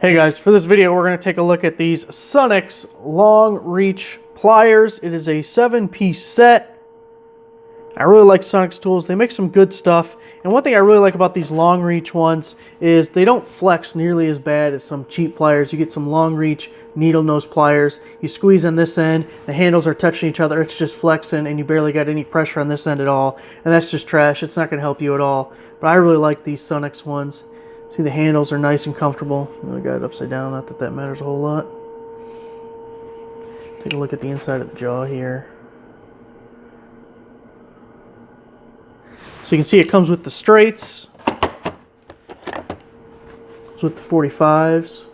Hey guys, for this video we're going to take a look at these Sunex long reach pliers. It is a 7-piece set. I really like Sunex tools. They make some good stuff. And one thing I really like about these long reach ones is they don't flex nearly as bad as some cheap pliers. You get some long reach needle nose pliers. You squeeze on this end, the handles are touching each other, it's just flexing and you barely got any pressure on this end at all. And that's just trash. It's not going to help you at all. But I really like these Sunex ones. See, the handles are nice and comfortable. I got it upside down, not that that matters a whole lot. Take a look at the inside of the jaw here. So you can see it comes with the straights. Comes with the 45s.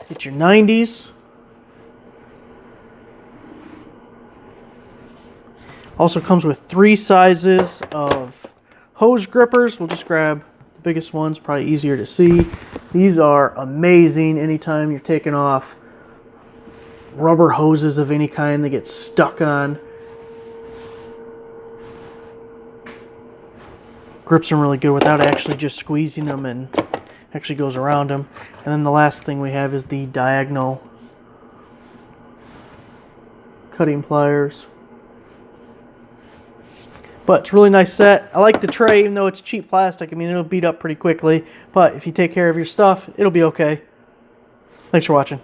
Get your 90s. Also comes with 3 sizes of hose grippers. We'll just grab the biggest ones, probably easier to see. These are amazing anytime you're taking off rubber hoses of any kind that get stuck on. Grips them really good without actually just squeezing them, and actually goes around them. And then the last thing we have is the diagonal cutting pliers. But it's a really nice set. I like the tray, even though it's cheap plastic. I mean, it'll beat up pretty quickly. But if you take care of your stuff, it'll be okay. Thanks for watching.